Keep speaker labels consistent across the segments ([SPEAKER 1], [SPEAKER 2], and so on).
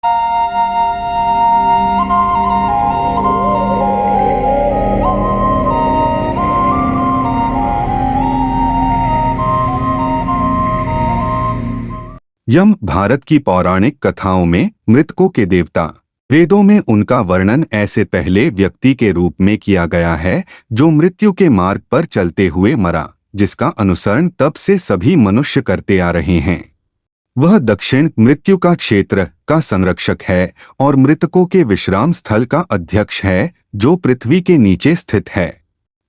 [SPEAKER 1] यम भारत की पौराणिक कथाओं में मृतकों के देवता। वेदों में उनका वर्णन ऐसे पहले व्यक्ति के रूप में किया गया है जो मृत्यु के मार्ग पर चलते हुए मरा, जिसका अनुसरण तब से सभी मनुष्य करते आ रहे हैं। वह दक्षिण मृत्यु का क्षेत्र का संरक्षक है और मृतकों के विश्राम स्थल का अध्यक्ष है, जो पृथ्वी के नीचे स्थित है।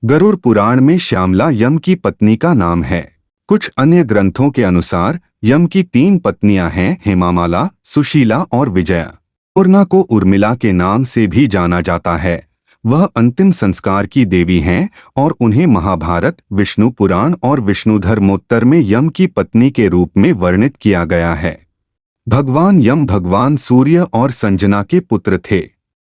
[SPEAKER 1] गरुड़ पुराण में श्यामला यम की पत्नी का नाम है। कुछ अन्य ग्रंथों के अनुसार यम की 3 पत्नियां हैं, हेमामाला, सुशीला और विजया। पूर्णा को उर्मिला के नाम से भी जाना जाता है। वह अंतिम संस्कार की देवी हैं और उन्हें महाभारत, विष्णु पुराण और विष्णुधर्मोत्तर में यम की पत्नी के रूप में वर्णित किया गया है। भगवान यम भगवान सूर्य और संजना के पुत्र थे।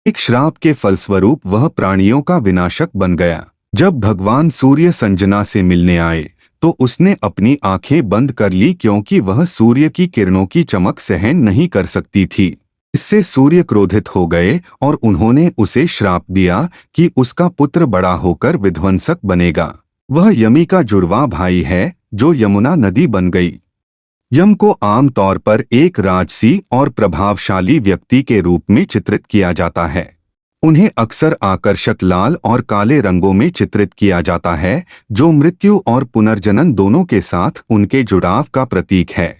[SPEAKER 1] एक श्राप के फलस्वरूप वह प्राणियों का विनाशक बन गया। जब भगवान सूर्य संजना से मिलने आए तो उसने अपनी आंखें बंद कर ली, क्योंकि वह सूर्य की किरणों की चमक सहन नहीं कर सकती थी। इससे सूर्य क्रोधित हो गए और उन्होंने उसे श्राप दिया कि उसका पुत्र बड़ा होकर विध्वंसक बनेगा। वह यमी का जुड़वा भाई है जो यमुना नदी बन गई। यम को आमतौर पर एक राजसी और प्रभावशाली व्यक्ति के रूप में चित्रित किया जाता है। उन्हें अक्सर आकर्षक लाल और काले रंगों में चित्रित किया जाता है, जो मृत्यु और पुनर्जनन दोनों के साथ उनके जुड़ाव का प्रतीक है।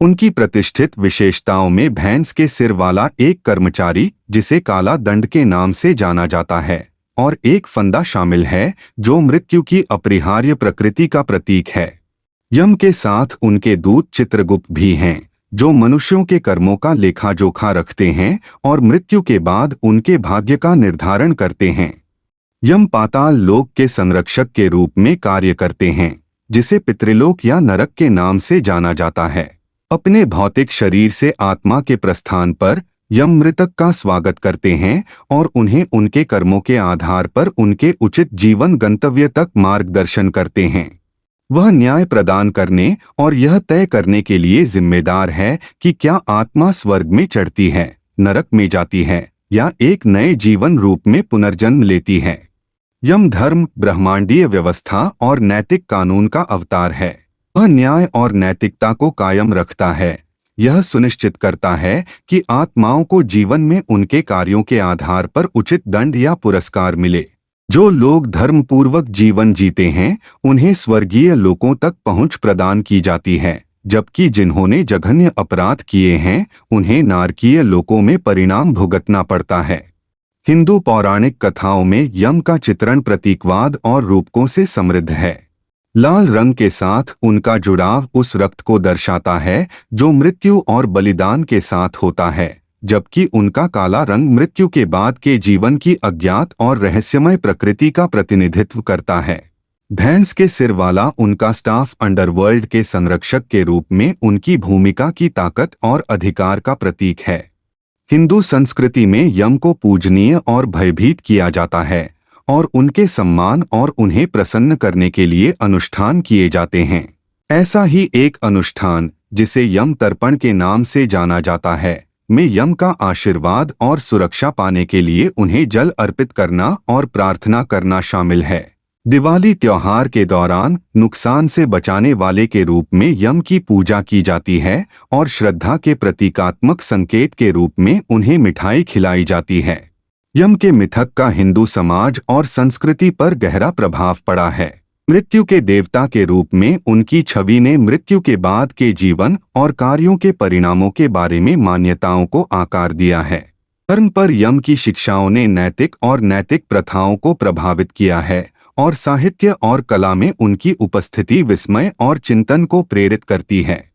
[SPEAKER 1] उनकी प्रतिष्ठित विशेषताओं में भैंस के सिर वाला एक कर्मचारी, जिसे काला दंड के नाम से जाना जाता है, और एक फंदा शामिल है, जो मृत्यु की अपरिहार्य प्रकृति का प्रतीक है। यम के साथ उनके दूत चित्रगुप्त भी हैं, जो मनुष्यों के कर्मों का लेखा जोखा रखते हैं और मृत्यु के बाद उनके भाग्य का निर्धारण करते हैं। यम पाताल लोक के संरक्षक के रूप में कार्य करते हैं, जिसे पितृलोक या नरक के नाम से जाना जाता है। अपने भौतिक शरीर से आत्मा के प्रस्थान पर यम मृतक का स्वागत करते हैं और उन्हें उनके कर्मों के आधार पर उनके उचित जीवन गंतव्य तक मार्गदर्शन करते हैं। वह न्याय प्रदान करने और यह तय करने के लिए जिम्मेदार है कि क्या आत्मा स्वर्ग में चढ़ती है, नरक में जाती है या एक नए जीवन रूप में पुनर्जन्म लेती है। यम धर्म, ब्रह्मांडीय व्यवस्था और नैतिक कानून का अवतार है। वह न्याय और नैतिकता को कायम रखता है। यह सुनिश्चित करता है कि आत्माओं को जीवन में उनके कार्यों के आधार पर उचित दंड या पुरस्कार मिले। जो लोग धर्मपूर्वक जीवन जीते हैं उन्हें स्वर्गीय लोकों तक पहुंच प्रदान की जाती है, जबकि जिन्होंने जघन्य अपराध किए हैं उन्हें नारकीय लोकों में परिणाम भुगतना पड़ता है। हिंदू पौराणिक कथाओं में यम का चित्रण प्रतीकवाद और रूपकों से समृद्ध है। लाल रंग के साथ उनका जुड़ाव उस रक्त को दर्शाता है जो मृत्यु और बलिदान के साथ होता है, जबकि उनका काला रंग मृत्यु के बाद के जीवन की अज्ञात और रहस्यमय प्रकृति का प्रतिनिधित्व करता है। भैंस के सिर वाला उनका स्टाफ अंडरवर्ल्ड के संरक्षक के रूप में उनकी भूमिका की ताकत और अधिकार का प्रतीक है। हिंदू संस्कृति में यम को पूजनीय और भयभीत किया जाता है और उनके सम्मान और उन्हें प्रसन्न करने के लिए अनुष्ठान किए जाते हैं। ऐसा ही एक अनुष्ठान, जिसे यम तर्पण के नाम से जाना जाता है, में यम का आशीर्वाद और सुरक्षा पाने के लिए उन्हें जल अर्पित करना और प्रार्थना करना शामिल है। दिवाली त्योहार के दौरान नुकसान से बचाने वाले के रूप में यम की पूजा की जाती है और श्रद्धा के प्रतीकात्मक संकेत के रूप में उन्हें मिठाई खिलाई जाती है। यम के मिथक का हिंदू समाज और संस्कृति पर गहरा प्रभाव पड़ा है। मृत्यु के देवता के रूप में उनकी छवि ने मृत्यु के बाद के जीवन और कार्यों के परिणामों के बारे में मान्यताओं को आकार दिया है। धर्म पर यम की शिक्षाओं ने नैतिक और नैतिक प्रथाओं को प्रभावित किया है और साहित्य और कला में उनकी उपस्थिति विस्मय और चिंतन को प्रेरित करती है।